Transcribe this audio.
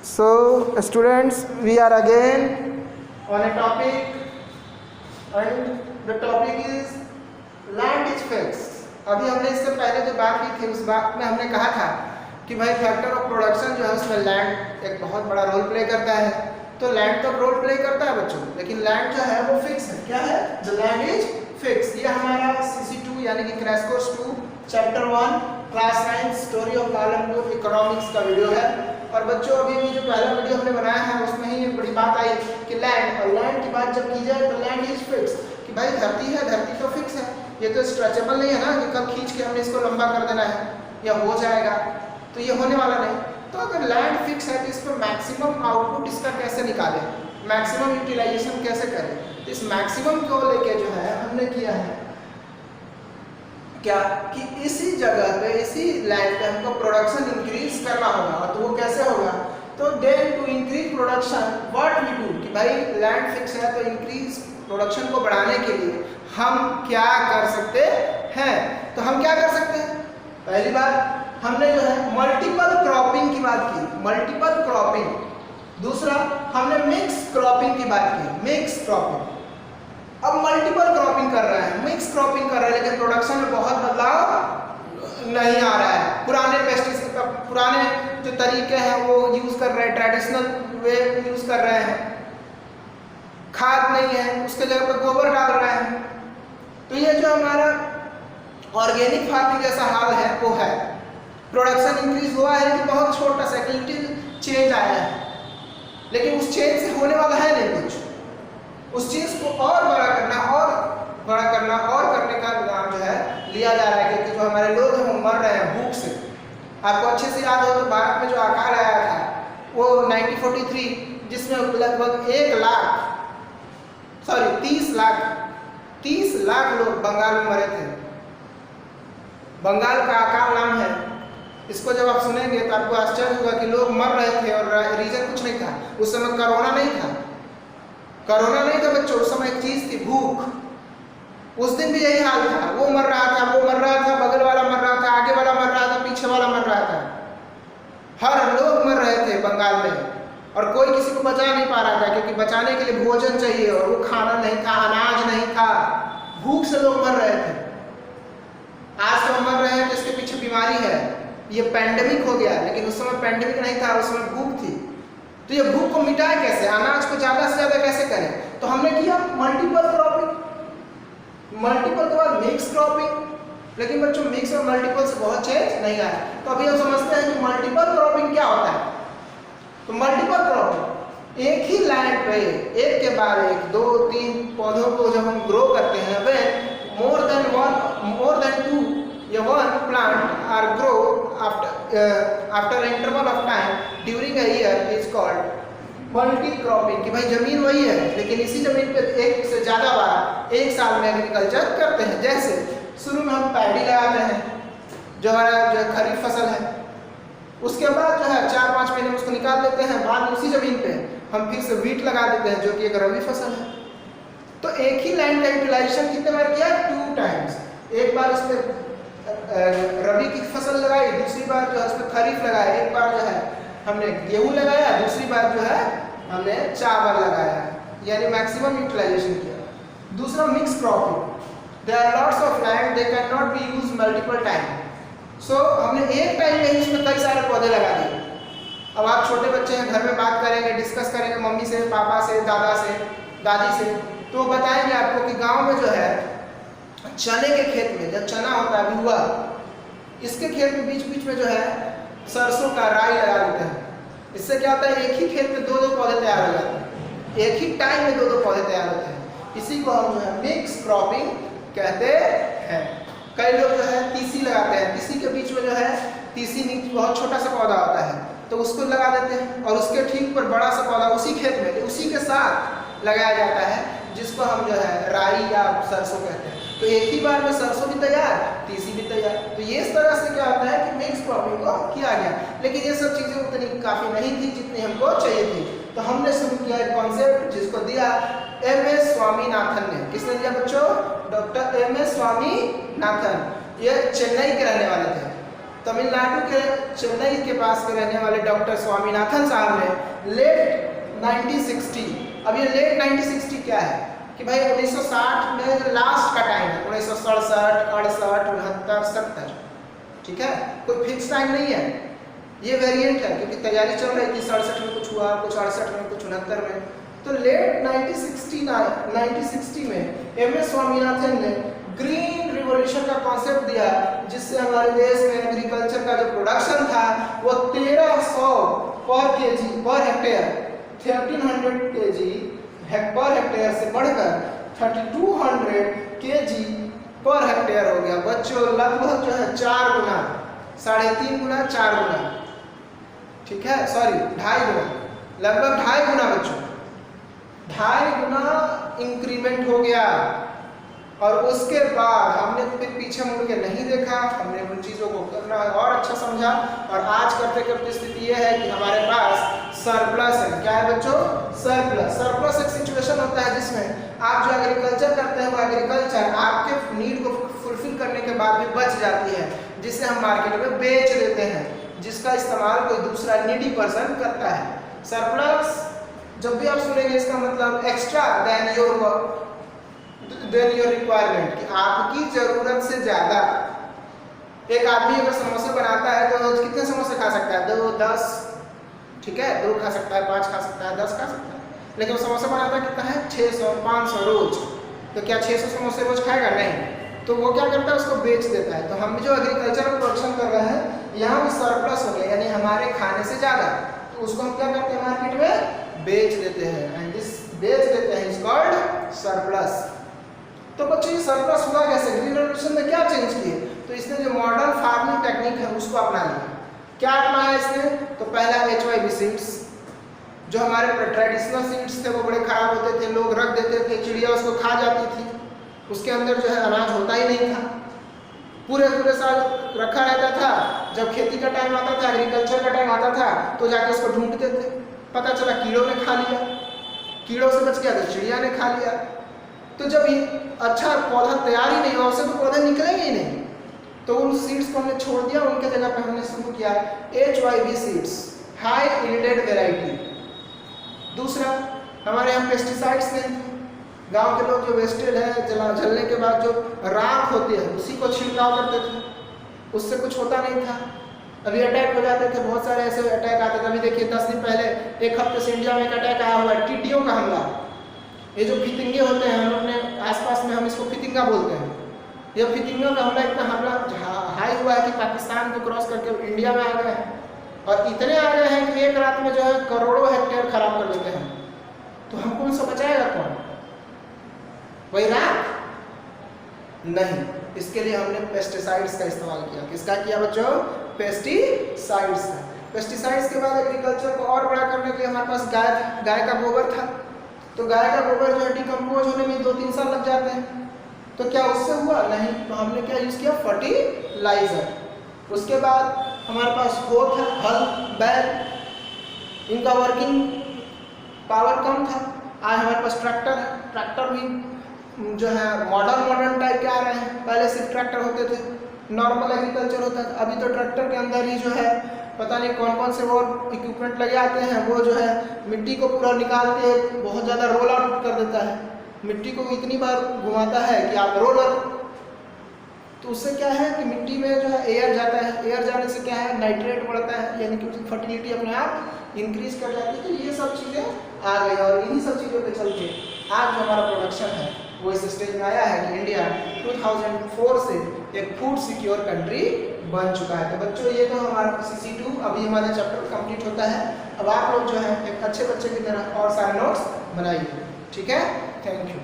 So students, we are again on a topic and the topic is land is fixed. अभी हमने इससे पहले जो बात की थी उस बात में हमने कहा था कि भाई फैक्टर ऑफ प्रोडक्शन जो है उसमें लैंड एक बहुत बड़ा रोल प्ले करता है। तो लैंड तो रोल प्ले करता है बच्चों, लेकिन लैंड जो है वो फिक्स है। क्या है? The land is fix. ये हमारा CC2 यानी कि crash course 2 chapter 1 class 9 story of column 2 economics का वीडियो है। और बच्चों अभी भी जो पहला वीडियो हमने बनाया है उसमें ही एक बड़ी बात आई कि लैंड, और लैंड की बात जब की जाए तो लैंड इज फिक्स, कि भाई धरती है, धरती तो फिक्स है, ये तो स्ट्रेचेबल नहीं है ना कि कल खींच के हमने इसको लंबा कर देना है या हो जाएगा, तो ये होने वाला नहीं। तो अगर लैंड फिक्स है तो इस पर मैक्सिमम आउटपुट इसका कैसे निकालें, मैक्सिमम यूटिलाइजेशन कैसे करें। तो इस मैक्सिमम को लेके जो है हमने किया है क्या कि इसी जगह पे, इसी लैंड पे हमको प्रोडक्शन इंक्रीज करना होगा। और तो वो कैसे होगा? तो then to increase production what we do, कि भाई लैंड फिक्स है तो इंक्रीज प्रोडक्शन को बढ़ाने के लिए हम क्या कर सकते हैं। तो हम क्या कर सकते हैं? पहली बात हमने जो है मल्टीपल क्रॉपिंग की बात की, मल्टीपल क्रॉपिंग। दूसरा हमने मिक्स क्रॉपिंग की बात की, मिक्स क्रॉपिंग। अब मल्टीपल क्रॉपिंग कर रहा है, मिक्स क्रॉपिंग कर रहा है, लेकिन प्रोडक्शन में बहुत बदलाव नहीं आ रहा है। पुराने पेस्टिसाइड, पुराने जो तरीके हैं वो यूज कर रहे हैं, ट्रेडिशनल वे यूज कर रहे हैं, खाद नहीं है, उसके जगह पर गोबर डाल रहे हैं। तो ये जो हमारा ऑर्गेनिक फार्मिंग जैसा हाल है वो है। प्रोडक्शन इंक्रीज हुआ है लेकिन बहुत छोटा सा लिटिल चेंज आया है, लेकिन उस चेंज से होने वाला है नहीं कुछ। उस चीज को और बड़ा करना, और बड़ा करना, और करने का काम जो है लिया जा रहा है, क्योंकि जो हमारे लोग हैं वो मर रहे हैं भूख से। आपको अच्छे से याद हो तो भारत में जो आकार आया था वो 1943, जिसमें लगभग 30 लाख लोग बंगाल में मरे थे। बंगाल का आकार नाम है। इसको जब आप सुनेंगे तो आपको आश्चर्य होगा कि लोग मर रहे थे और रीजन कुछ नहीं था। उस समय कोरोना नहीं था, कोरोना नहीं था बच्चों, उस समय एक चीज थी, भूख। उस दिन भी यही हाल था, वो मर रहा था, वो मर रहा था, बगल वाला मर रहा था, आगे वाला मर रहा था, पीछे वाला मर रहा था, हर लोग मर रहे थे बंगाल में। और कोई किसी को बचा नहीं पा रहा था, क्योंकि बचाने के लिए भोजन चाहिए और वो खाना नहीं था, अनाज नहीं था, भूख से लोग मर रहे थे। आज तो हम मर रहे हैं तो इसके पीछे बीमारी है, ये पैंडेमिक हो गया, लेकिन उस समय पैंडेमिक नहीं था, उस समय भूख थी। तो ये भूख को मिटाए कैसे, अनाज को ज्यादा से ज्यादा कैसे करें? तो हमने किया मल्टीपल क्रॉपिंग, मल्टीपल के बाद मिक्स क्रॉपिंग। लेकिन बच्चों मिक्स और मल्टीपल से बहुत चेंज नहीं आया। तो अभी हम समझते हैं कि मल्टीपल क्रॉपिंग क्या होता है। तो मल्टीपल क्रॉपिंग, एक ही लैंड पे एक के बाद एक, 2-3 पौधों को जब हम ग्रो करते हैं, व्हेन more than two या one plant are grow after an interval of time during a year is called multi cropping। कि भाई जमीन वही है लेकिन इसी जमीन पे एक से ज्यादा बार एक साल में एग्रीकल्चर करते हैं। जैसे शुरू में हम पैडी लगाते हैं जो हमारा खरीफ फसल है, उसके बाद जो है 4-5 महीने में उसको निकाल देते हैं, बाद में उसी जमीन पे हम फिर से वीट लगा देते हैं जो कि एक रबी फसल है। तो एक ही लैंड का यूटिलाइजेशन कितने बार किया? 2 टाइम्स। एक बार उस पर रबी की फसल लगाई, दूसरी बार जो है उस पर खरीफ लगाया, एक बार जो है हमने गेहूं लगाया, दूसरी बार जो है हमने चावल लगाया, यानी मैक्सिमम यूटिलाइजेशन किया। दूसरा mix cropping, there are lots of land, they can not be used multiple time. So हमने एक टाइम में ही उसमें कई सारे पौधे लगा दिए। अब आप छोटे बच्चे हैं, घर में बात करेंगे, डिस्कस करेंगे मम्मी से, पापा से, दादा से, दादी से, तो वो बताएंगे आपको कि गांव में जो है चने के खेत में, जब चना होता है हुआ, इसके खेत में बीच बीच में जो है सरसों का राई लगा देते हैं। इससे क्या होता है, एक ही खेत में 2-2 पौधे तैयार हो जाते हैं, एक ही टाइम में 2-2 पौधे तैयार होते हैं। इसी को हम जो है मिक्स क्रॉपिंग कहते हैं। कई लोग जो है तीसी लगाते हैं, तीसी के बीच में जो है तीसी नीचे बहुत छोटा सा पौधा होता है तो उसको लगा देते हैं, और उसके ठीक पर बड़ा सा पौधा उसी खेत में उसी के साथ लगाया जाता है, जिसको हम जो है राई या सरसों कहते हैं। तो एक ही बार में सरसों भी तैयार, तीसी भी तैयार। तो ये इस तरह से क्या होता है कि मिक्स क्रॉपिंग को किया गया, लेकिन ये सब चीजें उतनी काफी नहीं थी जितनी हमको चाहिए थी। तो हमने शुरू किया एक कॉन्सेप्ट जिसको दिया M.S. स्वामीनाथन ने। किसने दिया बच्चों? Doctor M.S. स्वामीनाथन। ये चेन्नई के रहने वाले थे। तमिलनाडु के चेन्नई के पास के रहने वाले डॉक्टर स्वामीनाथन साहब ने लेट 1960, अब ये लेट 1960 क्या है कि भाई 1960 में लास्ट का टाइम है, 1967, 68, 69, 70, ठीक है, कोई फिक्स टाइम नहीं है, ये वेरिएंट है क्योंकि तैयारी चल रही थी। 67 में कुछ हुआ, कुछ 68 में, कुछ 69 में। तो लेट 1960 में एमएस स्वामीनाथन ने ग्रीन रिवॉल्यूशन का कॉन्सेप्ट दिया, जिससे हमारे देश में एग्रीकल्चर का जो प्रोडक्शन था वो 1300 पर KG per hectare, 1300 KG per hectare से बढ़कर 3200 केजी पर हेक्टेयर हो गया। बच्चों लगभग जो है 4 गुना, 3.5 गुना, 4 गुना, ठीक है, सॉरी 2.5 गुना, लगभग 2.5 गुना बच्चों, 2.5 गुना इंक्रीमेंट हो गया। और उसके बाद हमने फिर पीछे मुड़ के नहीं देखा, हमने उन चीज़ों को करना और अच्छा समझा, और आज करते करते स्थिति यह है कि हमारे पास सरप्लस है। क्या है बच्चों? सरप्लस। सरप्लस एक सिचुएशन होता है जिसमें आप जो एग्रीकल्चर करते हैं वो एग्रीकल्चर आपके नीड को फुलफिल करने के बाद भी बच जाती है, जिसे हम मार्केट में बेच देते हैं, जिसका इस्तेमाल कोई दूसरा नीडी पर्सन करता है। सरप्लस जब भी आप सुनेंगे इसका मतलब एक्स्ट्रा देन योर रिक्वायरमेंट, कि आपकी जरूरत से ज्यादा। एक आदमी अगर समोसे बनाता है तो रोज कितने समोसे खा सकता है? 2, 10, ठीक है, 2 खा सकता है, 5 खा सकता है, 10 खा सकता है। लेकिन समोसा बनाता कितना है? 600, 500 रोज। तो क्या 600 समोसे रोज खाएगा? नहीं। तो वो क्या करता है? उसको बेच देता है। तो हम जो एग्रीकल्चर प्रोडक्शन कर रहे हैं यहाँ भी सरप्लस हो गया, यानी हमारे खाने से ज्यादा, तो उसको हम क्या करते हैं? मार्केट में बेच देते हैं, एंड दिस बेच देते हैं इज कॉल्ड सरप्लस। तो बच्चों ये सरप्लस हुआ कैसे? ग्रीन रेवोल्यूशन ने क्या चेंज किए? तो इसने जो मॉडर्न फार्मिंग टेक्निक है उसको अपना लिया। क्या अपनाया इसने? तो पहला HYB सीड्स, जो हमारे ट्रेडिशनल सीड्स थे वो बड़े खराब होते थे, लोग रख देते थे, चिड़िया उसको खा जाती थी, उसके अंदर जो है अनाज होता ही नहीं था, पूरे साल रखा रहता था। जब खेती का टाइम आता था, एग्रीकल्चर का टाइम आता था, तो जाके उसको ढूंढते थे, पता चला कीड़ों ने खा लिया, कीड़ों से बच गया तो चिड़िया ने खा लिया। तो जब ये अच्छा पौधा तैयार ही नहीं हुआ, उससे तो पौधे निकलेंगे ही नहीं, तो उन सीड्स को हमने छोड़ दिया, उनके जगह पे हमने शुरू किया HYB seeds, high yielded variety. दूसरा, हमारे यहाँ पेस्टिसाइड्स नहीं थे, गांव के लोग जो वेस्टेज है जलने के बाद जो राख होती है उसी को छिड़काव करते थे, उससे कुछ होता नहीं था। अभी अटैक हो जाते थे, बहुत सारे ऐसे अटैक आते थे। अभी देखिए 10 दिन पहले, 1 हफ्ते से इंडिया में एक अटैक आया हुआ है, टिड्डियों का हमला। ये जो फितिंगे होते हैं, हम अपने आसपास में हम इसको फितिंगा बोलते हैं, ये फितिंगों का हमला इतना हमला हाई हुआ है कि पाकिस्तान को क्रॉस करके इंडिया में आ गए हैं, और इतने आ गए हैं कि एक रात में जो है करोड़ों हेक्टेयर खराब कर लेते हैं। तो हमको उनसे बचाएगा कौन? वही राख? नहीं, इसके लिए हमने पेस्टिसाइड्स का इस्तेमाल किया। किसका किया बच्चों? पेस्टिसाइड्स का। पेस्टिसाइड्स के बाद एग्रीकल्चर को और बड़ा करने के लिए हमारे पास गाय का गोबर था, तो गाय का गोबर जो है डिकम्पोज होने में 2-3 साल लग जाते हैं। तो क्या उससे हुआ? नहीं। तो हमने क्या यूज़ किया? फर्टिलाइजर। उसके बाद हमारे पास होत है, हल, बैल, इनका वर्किंग पावर कम था। आज हमारे पास ट्रैक्टर है, ट्रैक्टर भी जो है मॉडर्न टाइप के आ रहे हैं। पहले सिर्फ ट्रैक्टर होते थे, नॉर्मल एग्रीकल्चर होता था, अभी तो ट्रैक्टर के अंदर ही जो है पता नहीं कौन से वो इक्विपमेंट लगे आते हैं, वो जो है मिट्टी को पूरा निकाल के बहुत ज़्यादा रोल आउट कर देता है, मिट्टी को इतनी बार घुमाता है कि आप रोलर। तो उससे क्या है कि मिट्टी में जो है एयर जाता है, एयर जाने से क्या है? नाइट्रेट बढ़ता है, यानी कि उसकी फर्टिलिटी अपने आप इंक्रीज कर जाती है। तो ये सब चीज़ें आ गई, और इन्हीं सब चीज़ों के चलते आज जो हमारा प्रोडक्शन है वो इस स्टेज में आया है कि इंडिया 2004 से एक फूड सिक्योर कंट्री बन चुका है। तो बच्चों ये तो हमारा CC2 अभी हमारा चैप्टर कंप्लीट होता है। अब आप लोग जो है एक अच्छे बच्चे की तरह और सारे नोट्स बनाइए, ठीक है? Thank you.